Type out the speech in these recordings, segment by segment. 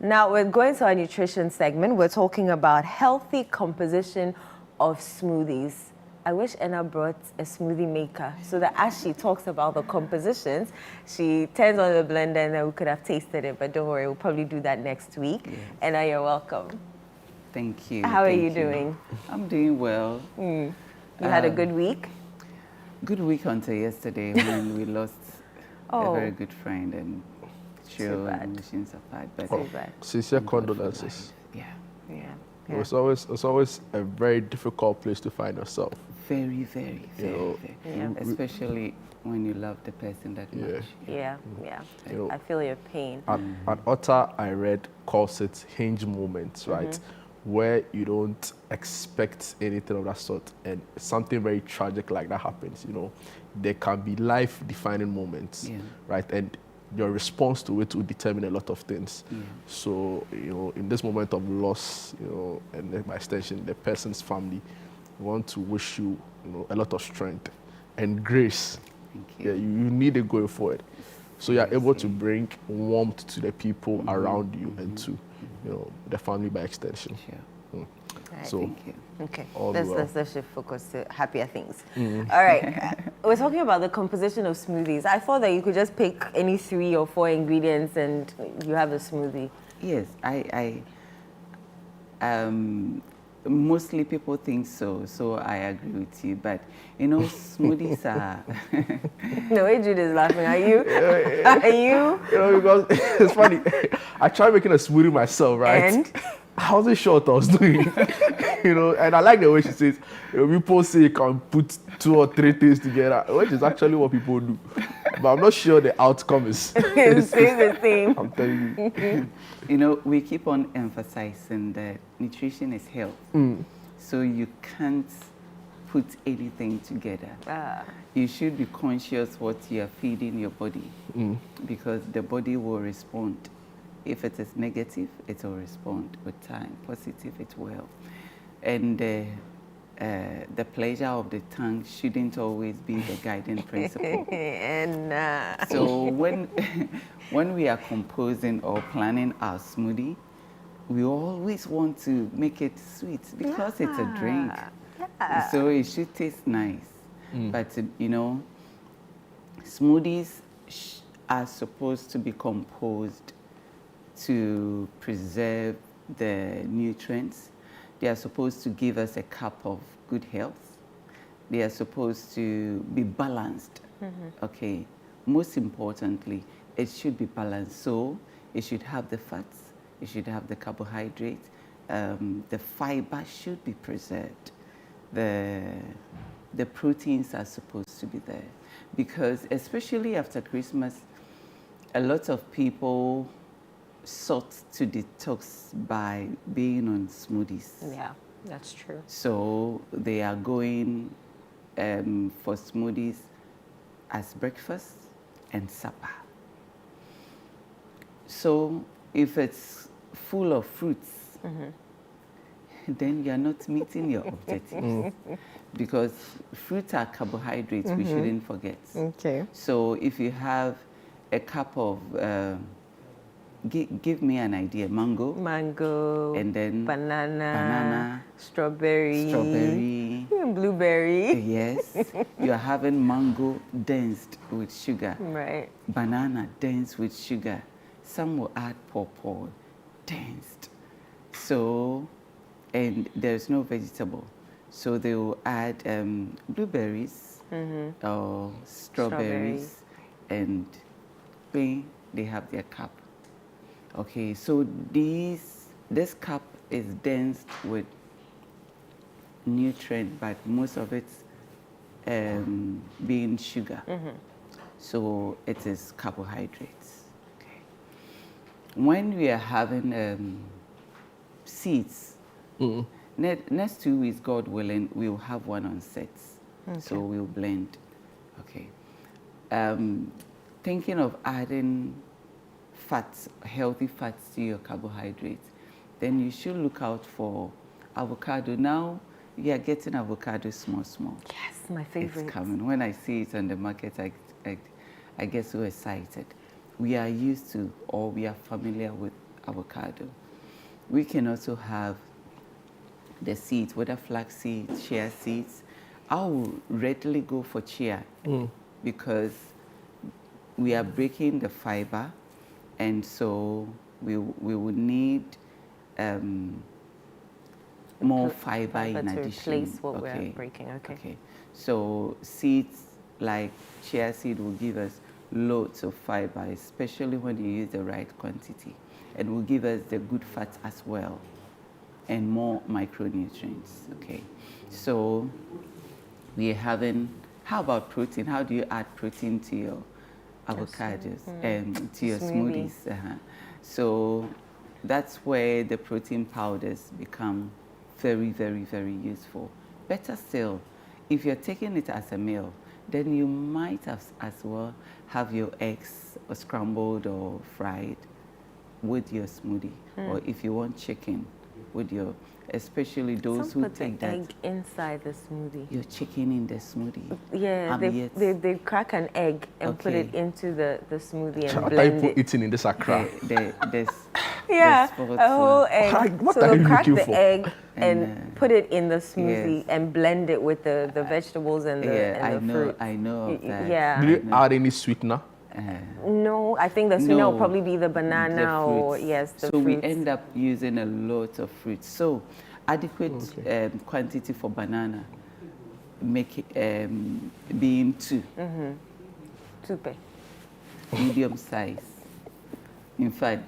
Now we're going to our nutrition segment. We're talking about healthy composition of smoothies. I wish Anna brought a smoothie maker so that as she talks about the compositions, she turns on the blender and then we could have tasted it. But don't worry, we'll probably do that next week. Yes. Anna, you're welcome. Thank you. How are you doing? I'm doing well. You had a good week? Good week until yesterday when we lost a very good friend and sure emotions apart. But sincere condolences. Yeah. It's always a very difficult place to find yourself. Very. Especially when you love the person that much. Yeah. I feel your pain. An author I read calls it hinge moments, right? Where you don't expect anything of that sort, and something very tragic like that happens. There can be life-defining moments, right? And your response to it will determine a lot of things. So, in this moment of loss, and then by extension, the person's family, we want to wish you, a lot of strength and grace. Thank you. Yeah, you need it going forward. So you're able to bring warmth to the people around you and to, the family by extension. Sure. Right. So, thank you. Okay, well. let's shift focus to happier things. All right, we're talking about the composition of smoothies. I thought that you could just pick any 3 or 4 ingredients and you have a smoothie. Yes, I mostly people think so I agree with you. But smoothies are. No way, Jude is laughing. Are you? Are you? Because it's funny. I tried making a smoothie myself, right? And I wasn't sure what I was doing, and I like the way she says, people say you can put 2 or 3 things together, which is actually what people do. But I'm not sure the outcome is the same. I'm telling you. We keep on emphasizing that nutrition is health. So you can't put anything together. You should be conscious what you are feeding your body, because the body will respond. If it is negative, it will respond with time. Positive, it will. And the pleasure of the tongue shouldn't always be the guiding principle. So when we are composing or planning our smoothie, we always want to make it sweet because it's a drink. So it should taste nice. But smoothies are supposed to be composed to preserve the nutrients. They are supposed to give us a cup of good health. They are supposed to be balanced. Okay. Most importantly, it should be balanced. So it should have the fats, it should have the carbohydrates, the fiber should be preserved. The proteins are supposed to be there. Because especially after Christmas, a lot of people sought to detox by being on smoothies. Yeah, that's true. So they are going for smoothies as breakfast and supper. So if it's full of fruits, then you're not meeting your objectives. Because fruits are carbohydrates, we shouldn't forget. Okay. So if you have a cup of give me an idea. Mango, and then banana, strawberry, blueberry. Yes, you are having mango dense with sugar. Right. Banana dense with sugar. Some will add pawpaw dense. So, and there's no vegetable, so they will add blueberries or strawberries, and they have their cup. Okay, so this cup is dense with nutrient, but most of it being sugar. So it is carbohydrates. Okay. When we are having seeds, next 2 weeks, God willing, we'll have one on sets. Okay. So we'll blend. Okay. Thinking of adding fats, healthy fats to your carbohydrates, then you should look out for avocado. Now you are getting avocado small. Yes, my favorite. It's coming. When I see it on the market, I get so excited. We are used to, or we are familiar with avocado. We can also have the seeds, whether flax seeds, chia seeds. I will readily go for chia because we are breaking the fiber, and so we would need more fiber in to addition. replace what we're breaking. Okay. So seeds like chia seed will give us loads of fiber, especially when you use the right quantity, and will give us the good fats as well, and more micronutrients. Okay, so we're having. How about protein? How do you add protein to your avocados and to your smoothies? So that's where the protein powders become very, very, very useful. Better still, if you're taking it as a meal, then you might have as well have your eggs or scrambled or fried with your smoothie, or if you want chicken with your, especially those who take that egg inside the smoothie. Your chicken in the smoothie. Yeah, they crack an egg and put it into the smoothie and blend it. Eating in this Accra. Yeah, a whole egg. What so are you they'll crack looking the for? egg and put it in the smoothie Yes. and blend it with the vegetables and the fruit. I know of that. Yeah. Did you add any sweetener? No, I think the sweetener will probably be the banana or the so fruits. we end up using a lot of fruits. So adequate quantity for banana, make it being 2. Super. Medium size. In fact,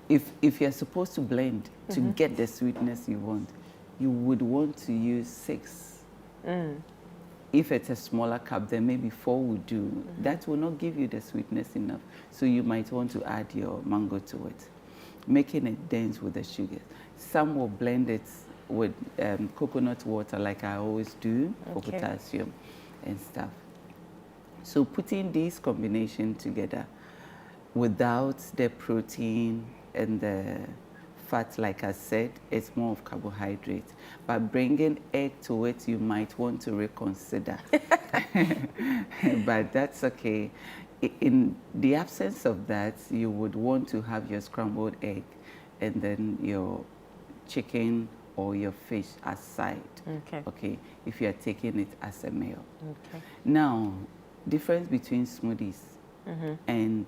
if you're supposed to blend to get the sweetness you want, you would want to use 6. If it's a smaller cup, then maybe 4 would do. That will not give you the sweetness enough. So you might want to add your mango to it, making it dense with the sugar. Some will blend it with coconut water, like I always do, for potassium and stuff. So putting these combinations together without the protein and the fat, like I said, it's more of carbohydrate. But bringing egg to it, you might want to reconsider. But that's okay. In the absence of that, you would want to have your scrambled egg and then your chicken or your fish aside. Okay, if you are taking it as a meal. Now, difference between smoothies and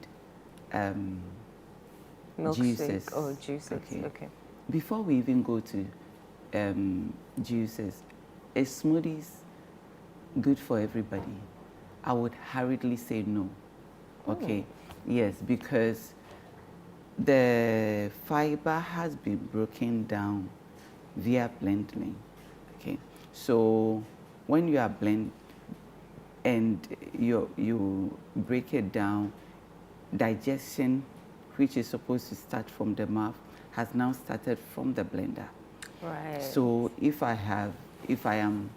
juices. Oh, juices. Okay. Before we even go to juices, is smoothies good for everybody? I would hurriedly say no. Okay. Yes, because the fiber has been broken down via blending. Okay. So when you are blend and you break it down, digestion, which is supposed to start from the mouth, has now started from the blender. Right. So if I am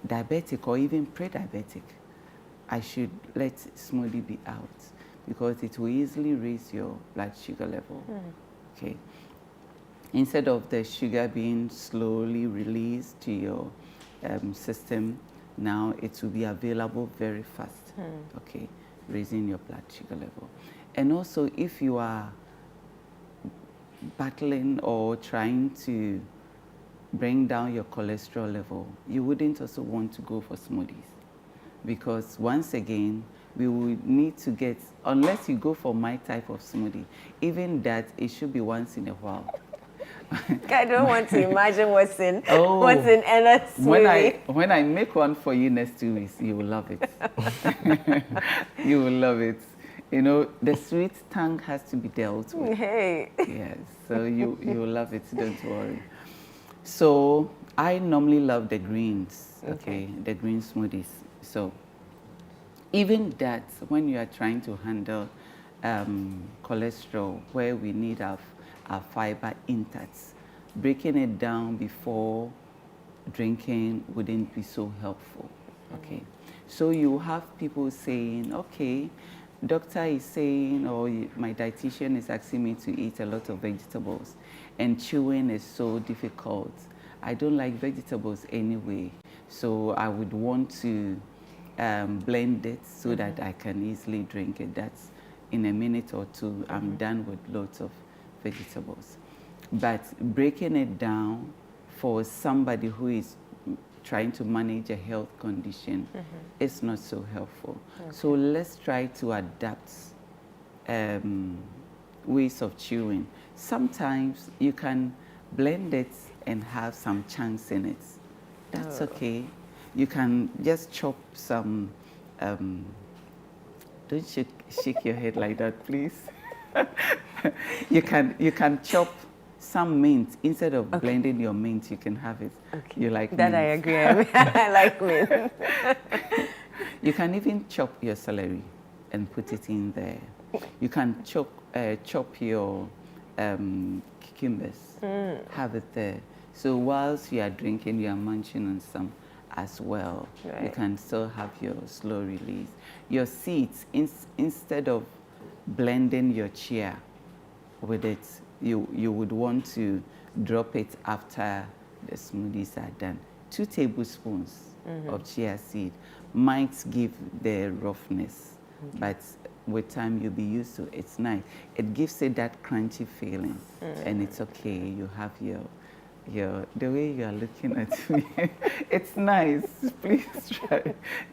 diabetic or even pre-diabetic, I should let smoothie be out because it will easily raise your blood sugar level. Okay. Instead of the sugar being slowly released to your system, now it will be available very fast. Okay, raising your blood sugar level. And also, if you are battling or trying to bring down your cholesterol level, you wouldn't also want to go for smoothies. Because once again, we would need to get, unless you go for my type of smoothie, even that, it should be once in a while. I don't want to imagine what's in Anna's smoothie. When I make one for you next 2 weeks, you will love it. You will love it. You know, the sweet tongue has to be dealt with. Hey. Yes, so you will love it, don't worry. So I normally love the greens, okay, the green smoothies. So even that, when you are trying to handle cholesterol, where we need our fiber intact, breaking it down before drinking wouldn't be so helpful, okay? So you have people saying, okay, doctor is saying, or my dietitian is asking me to eat a lot of vegetables, and chewing is so difficult. I don't like vegetables anyway, so I would want to blend it so that I can easily drink it. That's in a minute or two, I'm done with lots of vegetables. But breaking it down for somebody who is trying to manage a health condition is not so helpful. Okay. So let's try to adapt ways of chewing. Sometimes you can blend it and have some chunks in it. That's okay. You can just chop some, don't shake your head like that, please. you can chop some mint. Instead of blending your mint, you can have it. Okay. You like that? Mint. I agree. I like mint. You can even chop your celery and put it in there. You can chop your cucumbers, have it there. So whilst you are drinking, you are munching on some as well. Right. You can still have your slow release. Your seeds, instead of blending your chia with it, you would want to drop it after the smoothies are done. 2 tablespoons of chia seed might give the roughness, but with time you'll be used to it. It's nice. It gives it that crunchy feeling, and it's okay. You have your the way you are looking at me. It's nice. Please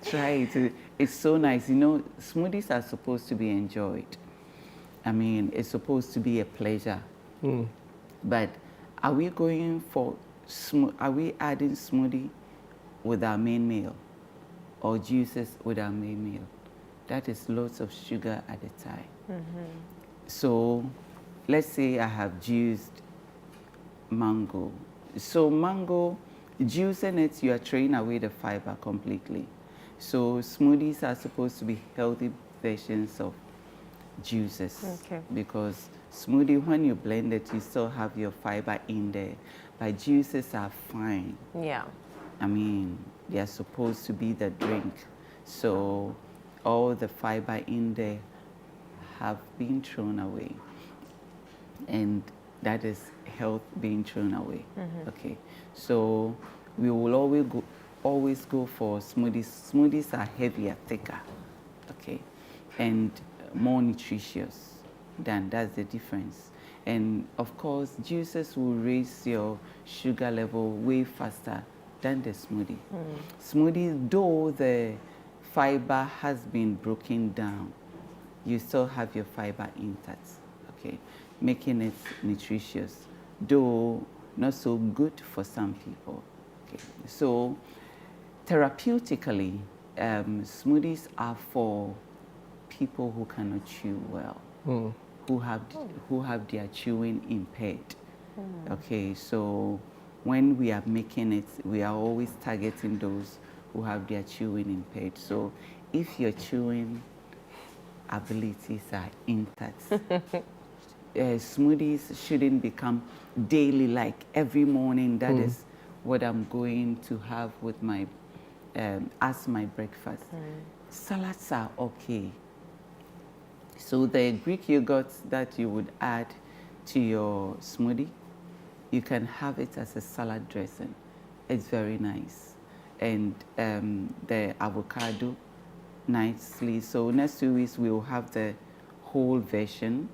try it. It's so nice. You know, smoothies are supposed to be enjoyed. I mean, it's supposed to be a pleasure. But are we going for are we adding smoothie with our main meal, or juices with our main meal? That is lots of sugar at a time. So let's say I have juiced mango. So mango, juicing it, you are throwing away the fiber completely. So smoothies are supposed to be healthy versions of juices. Okay. Because smoothie, when you blend it, you still have your fiber in there. But juices are fine. Yeah. I mean, they are supposed to be the drink. So all the fiber in there have been thrown away. And that is health being thrown away. Okay. So we will always go for smoothies. Smoothies are heavier, thicker. Okay. And more nutritious. That's the difference. And of course, juices will raise your sugar level way faster than the smoothie. Smoothie, though the fiber has been broken down, you still have your fiber intact, okay, making it nutritious, though not so good for some people. Okay. So therapeutically, smoothies are for people who cannot chew well, who have their chewing impaired. Okay, so when we are making it, we are always targeting those who have their chewing impaired. So if your chewing abilities are intact, smoothies shouldn't become daily, like every morning. That is what I'm going to have with my as my breakfast. Salads are okay. So the Greek yogurt that you would add to your smoothie, you can have it as a salad dressing. It's very nice. And the avocado, nicely. So next 2 weeks we will have the whole version,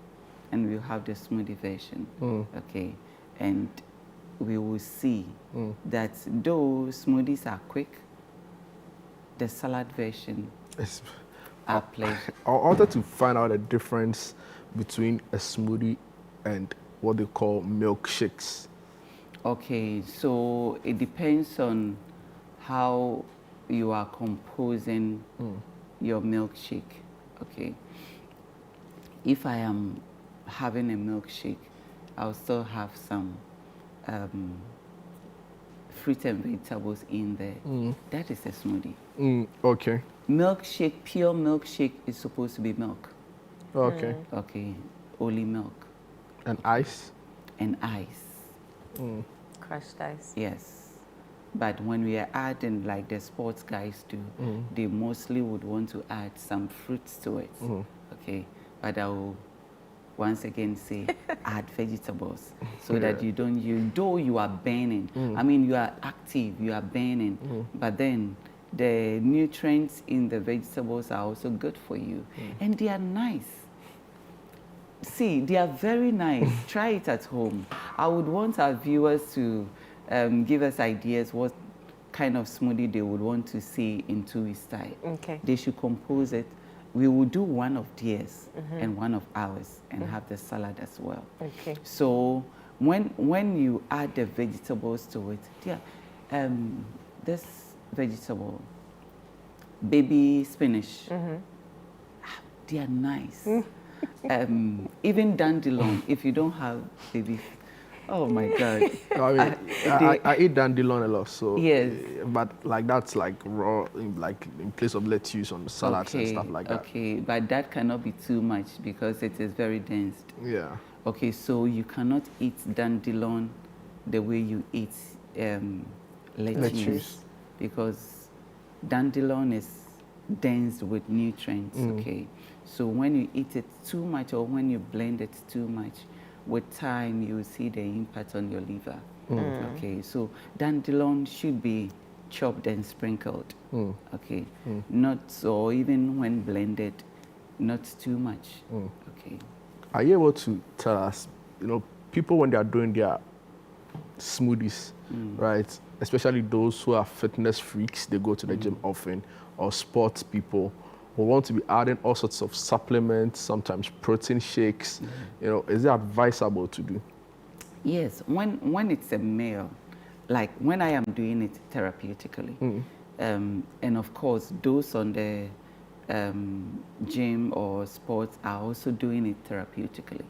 and we'll have the smoothie version. Okay. And we will see that though smoothies are quick, the salad version are pleasure. I wanted to find out the difference between a smoothie and what they call milkshakes. Okay, so it depends on how you are composing your milkshake. Okay. If I am having a milkshake, I'll still have some fruit and vegetables in there. That is a smoothie. Okay. Milkshake, pure milkshake is supposed to be milk. Okay. Okay, only milk. And ice? And ice. Crushed ice. Yes. But when we are adding, like the sports guys do, they mostly would want to add some fruits to it. Okay. But I will once again say add vegetables so that you don't, though you are burning. I mean, you are active, you are burning, but then the nutrients in the vegetables are also good for you. And they are nice. See, they are very nice. Try it at home. I would want our viewers to give us ideas what kind of smoothie they would want to see in 2 weeks' time. Okay. They should compose it. We will do one of theirs and one of ours and have the salad as well. Okay. So when you add the vegetables to it, this vegetable, baby spinach, they are nice. Even dandelion, if you don't have baby, oh my God. I mean, I eat dandelion a lot, so Yes. But like that's like raw, like in place of lettuce on salads and stuff like that. Okay, but that cannot be too much because it is very dense. Yeah. Okay, so you cannot eat dandelion the way you eat lettuce because dandelion is dense with nutrients. Okay, so when you eat it too much or when you blend it too much, with time you will see the impact on your liver. Okay, so dandelion should be chopped and sprinkled. Okay, not or even when blended, not too much. Okay. Are you able to tell us, people when they are doing their smoothies, right? Especially those who are fitness freaks, they go to the gym often, or sports people who want to be adding all sorts of supplements, sometimes protein shakes. Is it advisable to do? Yes, when it's a meal, like when I am doing it therapeutically, and of course those on the gym or sports are also doing it therapeutically,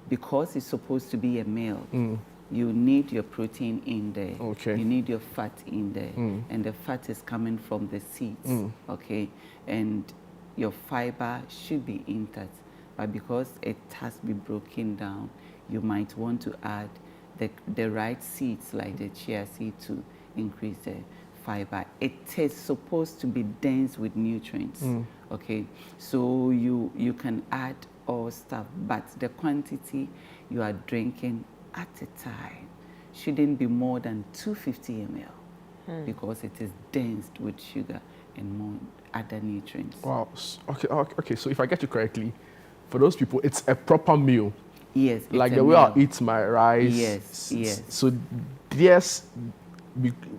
because it's supposed to be a meal. You need your protein in there. Okay. You need your fat in there, and the fat is coming from the seeds. Okay, and your fiber should be intact, but because it has been broken down, you might want to add the right seeds like the chia seed to increase the fiber. It is supposed to be dense with nutrients. Okay, so you can add all stuff, but the quantity you are drinking at a time shouldn't be more than 250 ml because it is dense with sugar and more other nutrients. Wow. Okay. So if I get you correctly, for those people, it's a proper meal. Yes. Like the way I eat my rice. Yes. So yes,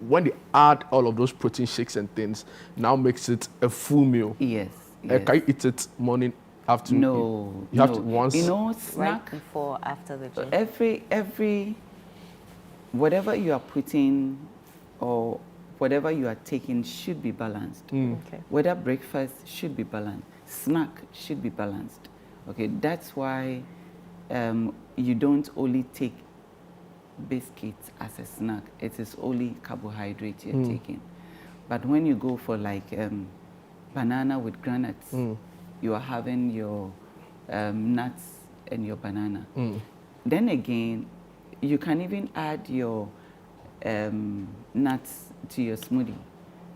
when they add all of those protein shakes and things, now makes it a full meal. Yes. Can you eat it morning, afternoon? No. You have to once. Snack. Right before, after the gym. Every whatever you are putting or whatever you are taking should be balanced. Okay. Whether breakfast should be balanced, snack should be balanced. Okay, that's why you don't only take biscuits as a snack. It is only carbohydrate you're taking. But when you go for like banana with granules, you are having your nuts and your banana. Then again, you can even add your nuts to your smoothie.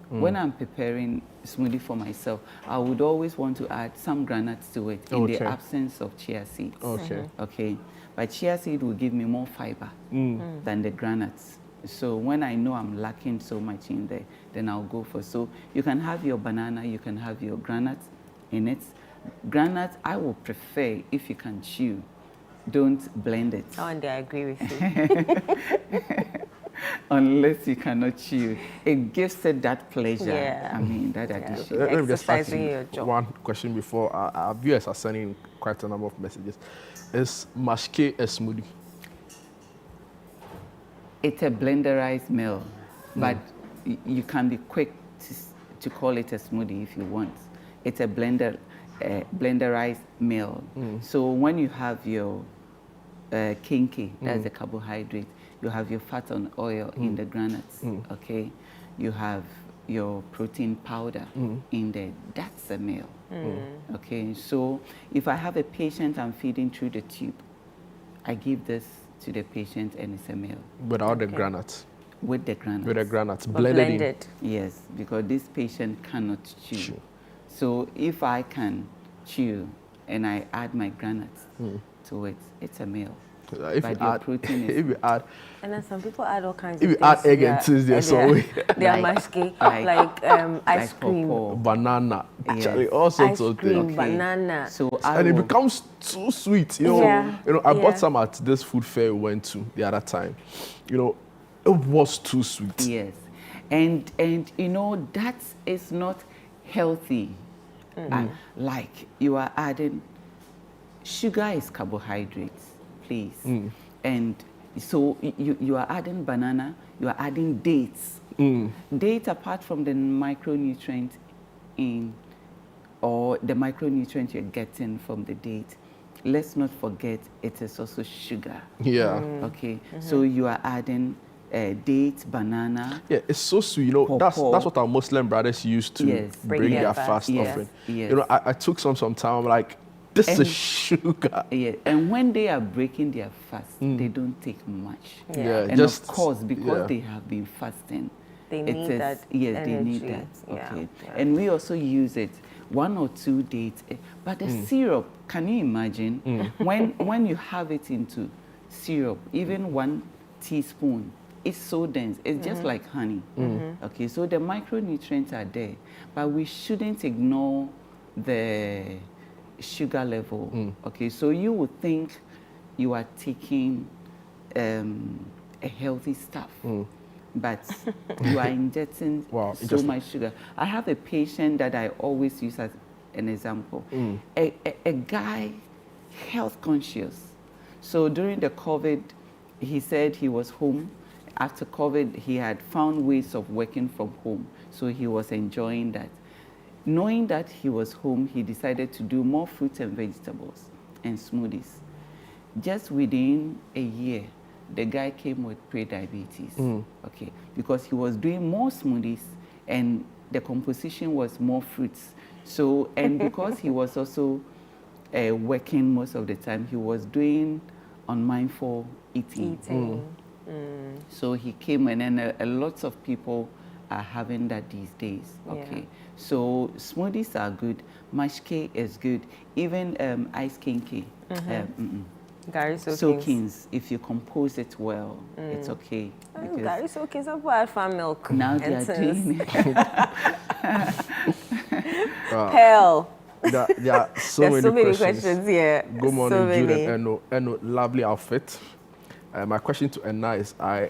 When I'm preparing smoothie for myself, I would always want to add some granules to it in the absence of chia seeds. Okay. But chia seed will give me more fiber than the granules. So when I know I'm lacking so much in there, then I'll go for. So you can have your banana, you can have your granules in it. Granules, I will prefer if you can chew. Don't blend it. Oh, and I agree with you. Unless you cannot chew. It gives it that pleasure. Yeah. I mean, that addition. Let me just ask Exercising your you jaw. one question before our viewers are sending quite a number of messages. Is mashke a smoothie? It's a blenderized meal, but you can be quick to call it a smoothie if you want. It's a blenderized meal. So when you have your kinky, that's the carbohydrate, you have your fat and oil in the granules, okay? You have your protein powder in there. That's a meal, okay? So if I have a patient I'm feeding through the tube, I give this to the patient and it's a meal. Without the granules? With the granules. With the granules, But blended in. Yes, because this patient cannot chew. So if I can chew and I add my granules to it, it's a meal. If but you your add, protein is if you add, And then some people add all kinds if of you things. add egg and cheese, there's some way. They are Like- mashke, like- ice like cream, pawpaw. Banana, Yes. actually, all sorts ice of cream, things. banana. So I And it will, becomes too sweet. You know, Yeah, I yeah. bought some at this food fair we went to the other time. You know, it was too sweet. yes, and that is not healthy. Like you are adding sugar is carbohydrates, please, and so you are adding banana, you are adding dates. Dates, apart from the micronutrient or the micronutrient you're getting from the date, let's not forget it is also sugar. Yeah. Okay, so you are adding dates, banana. Yeah, it's so sweet. You know, that's Pawpaw. what our Muslim brothers used to Yes. bring Yes. their fast Yes. offering. Yes. You know, I took some time. I'm like, this And- is sugar. Yeah, and when they are breaking their fast, they don't take much. Yeah. And just of course, because yeah. they have been fasting, They it need is- that Yes, they need energy. that. Yeah, Okay. yeah. And we also use it 1 or 2 dates. But the syrup, can you imagine when you have it into syrup, even 1 teaspoon, it's so dense. It's just like honey. Okay, so the micronutrients are there, but we shouldn't ignore the sugar level. Okay, so you would think you are taking a healthy stuff, but you are injecting Wow, so interesting. much sugar. I have a patient that I always use as an example. A guy, health conscious. So during the COVID, he said he was home. After COVID, he had found ways of working from home. So he was enjoying that. Knowing that he was home, he decided to do more fruits and vegetables and smoothies. Just within a year, the guy came with pre-diabetes, okay, because he was doing more smoothies and the composition was more fruits. So, and because he was also working most of the time, he was doing unmindful eating. So he came, and then a lot of people are having that these days. Okay, so smoothies are good. Mashke is good. Even ice kinky. Gary soakings. Soakings, if you compose it well, it's okay. because Gary soakings, I've add farm milk. now they are Ensigns. doing it. Pearl. There are so There's so many questions here. Good morning, so Jude many. and Eno. Lovely outfit. My question to Enna is, I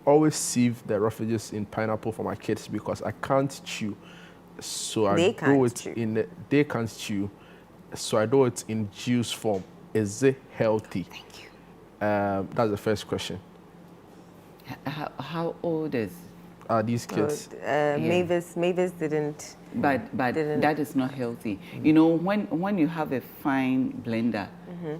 always sieve the roughages in pineapple for my kids because I can't chew. So I They do can't it chew. they can't chew. So I do it in juice form. Is it healthy? Thank you. That's the first question. How old is? These kids. Mavis didn't. But Didn't- that is not healthy. You know, when you have a fine blender,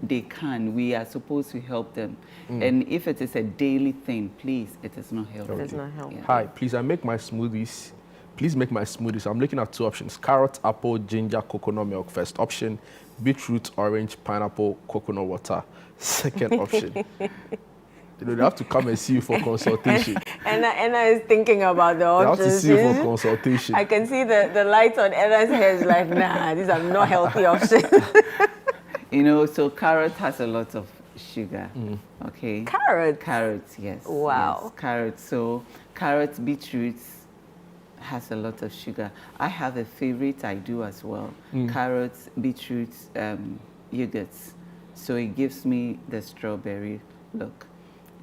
they can. We are supposed to help them. And if it is a daily thing, please, it is not healthy. It is not healthy. Yeah. Hi, please, I make my smoothies. Please make my smoothies. I'm looking at 2 options: carrot, apple, ginger, coconut milk. First option, beetroot, orange, pineapple, coconut water. Second option. You know, they have to come and see you for consultation. Anna is thinking about the They have options. to see you for consultation. I can see the lights on Anna's head. Like, nah, these are not healthy options. You know, so carrot has a lot of sugar. Okay. Carrots. Carrots, yes. Wow. Yes, carrots. So carrots, beetroots has a lot of sugar. I have a favorite I do as well. Carrots, beetroots, yogurts. So it gives me the strawberry look.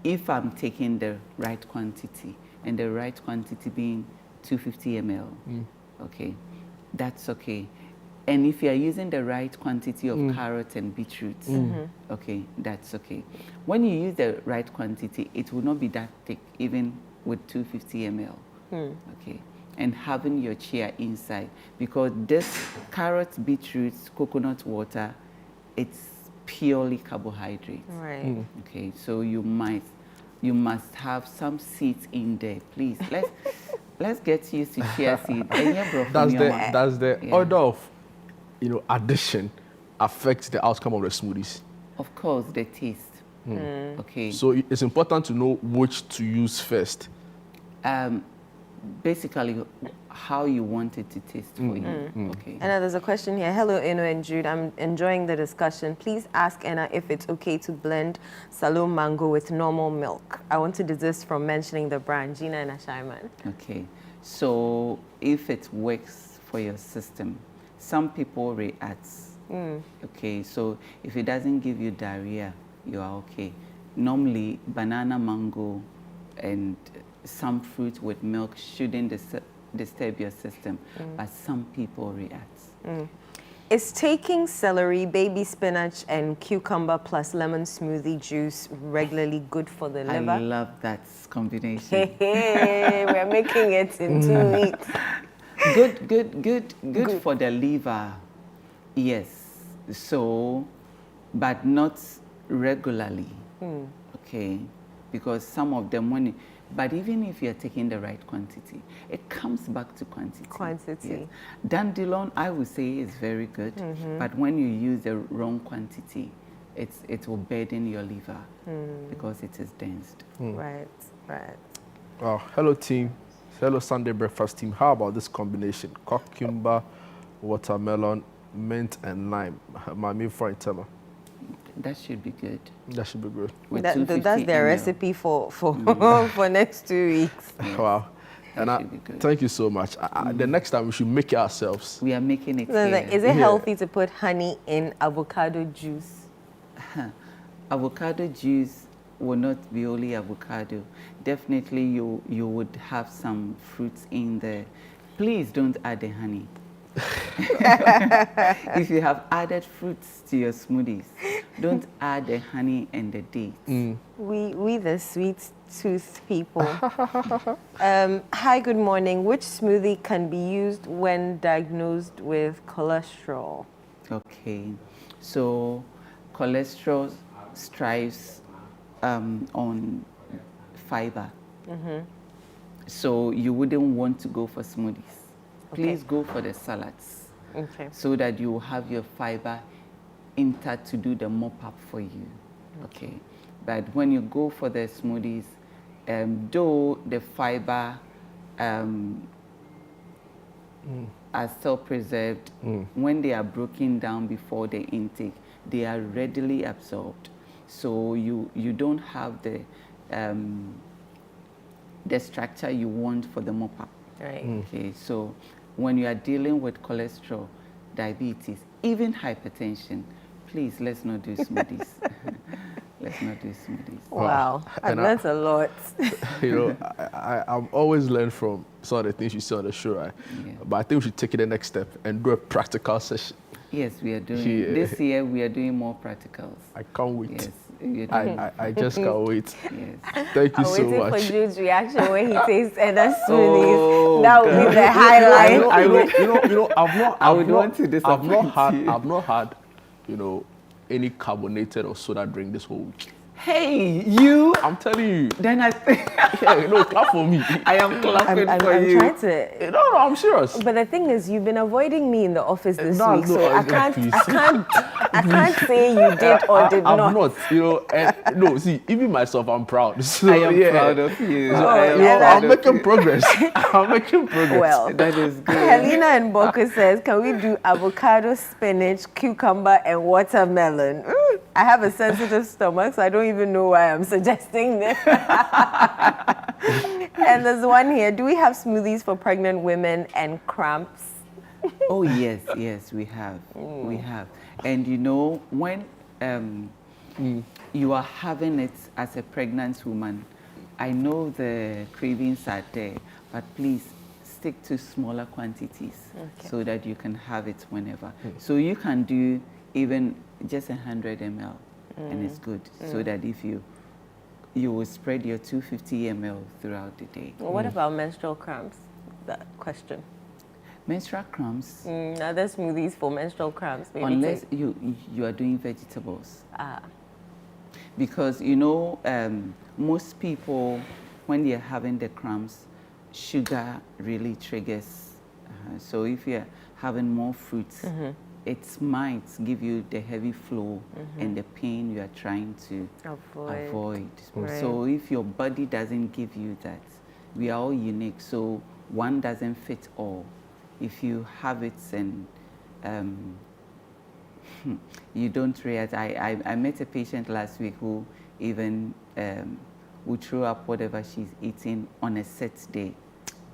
If I'm taking the right quantity, and the right quantity being 250 ml, okay, that's okay. And if you're using the right quantity of carrots and beetroots, okay, that's okay. When you use the right quantity, it will not be that thick, even with 250 ml, okay. And having your chia inside, because this carrots, beetroots, coconut water, it's purely carbohydrate. Right. Okay, so you must have some seeds in there, please. Let's get used to chia seed. Does the Yeah. order of, you know, addition affect the outcome of the smoothies? Of course, the taste. Okay. So it's important to know which to use first. basically how you want it to taste for you. Okay. Anna, there's a question here. Hello, Eno and Jude. I'm enjoying the discussion. Please ask Anna if it's okay to blend Salome mango with normal milk. I want to desist from mentioning the brand, Gina and Ashaiman. Okay. So if it works for your system, some people react. Okay. So if it doesn't give you diarrhea, you are okay. Normally, banana, mango, and some fruit with milk shouldn't disturb your system, but some people react. Is taking celery, baby spinach, and cucumber plus lemon smoothie juice regularly good for the liver? I love that combination. Hey, we're making it in 2 weeks. Good for the liver, yes. So, but not regularly, okay? Because some of them, but even if you're taking the right quantity, it comes back to quantity. Yes. Dandelion, I would say, is very good, but when you use the wrong quantity, it will burden your liver because it is dense. Right. Hello, team. Hello, Sunday breakfast team. How about this combination? Cucumber, watermelon, mint, and lime. My main friend, Tema. That should be good. That should be good. That's their recipe for for next 2 weeks. Yes. Wow. And thank you so much. The next time we should make it ourselves. We are making it. Is it healthy to put honey in avocado juice? Avocado juice will not be only avocado. Definitely you would have some fruits in there. Please don't add the honey. If you have added fruits to your smoothies, don't add the honey and the dates. We the sweet tooth people. Hi, good morning. Which smoothie can be used when diagnosed with cholesterol? Okay, so cholesterol strives on fiber. So you wouldn't want to go for smoothies. Please go for the salads, so that you have your fiber intact to do the mop-up for you, okay? But when you go for the smoothies, though the fiber are still preserved, when they are broken down before the intake, they are readily absorbed. So you don't have the structure you want for the mop-up. Right. Okay, so when you are dealing with cholesterol, diabetes, even hypertension, please, let's not do smoothies. Let's not do smoothies. Wow, I've learned a lot. I'm always learn from some of the things you say on the show, right? Yeah. But I think we should take it the next step and do a practical session. Yes, we are doing. This year, we are doing more practicals. I can't wait. Yes. I just can't wait. Yes. Thank you so I'm waiting much. for Jude's reaction when he tastes other smoothies. That would be the highlight. I've not had, any carbonated or soda drink this whole week. Hey, you! I'm telling you. Then I think. Yeah, clap for me. I am clapping for I'm you. trying to. No, I'm serious. But the thing is, you've been avoiding me in the office this No, week, no, so please. I can't say you did or did I'm not. not. No, see, even myself, I'm proud. So, I am proud of you. I'm making progress. I'm making progress. Well, that is good. Helena and Boko says, can we do avocado, spinach, cucumber, and watermelon? I have a sensitive stomach, so I don't even know why I'm suggesting this. And there's one here. Do we have smoothies for pregnant women and cramps? Oh, yes, we have. We have. And when you are having it as a pregnant woman, I know the cravings are there, but please stick to smaller quantities so that you can have it whenever. So you can do even just 100 ml, and it's good, so that if you will spread your 250 ml throughout the day. Well, what about menstrual cramps? That question. Menstrual cramps. Are there smoothies for menstrual cramps? Maybe Unless you are doing vegetables. Because most people, when they're having the cramps, sugar really triggers. So if you're having more fruits, it might give you the heavy flow and the pain you are trying to avoid. Right. So if your body doesn't give you that, we are all unique. So one doesn't fit all. If you have it and you don't realize, I met a patient last week who even would throw up whatever she's eating on a set day.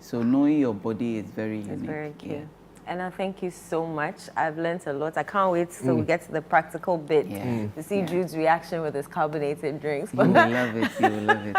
So knowing your body is very unique. It's very key. Yeah. And I thank you so much. I've learned a lot. I can't wait till we get to the practical bit to see Jude's reaction with his carbonated drinks. You will love it. You will love it.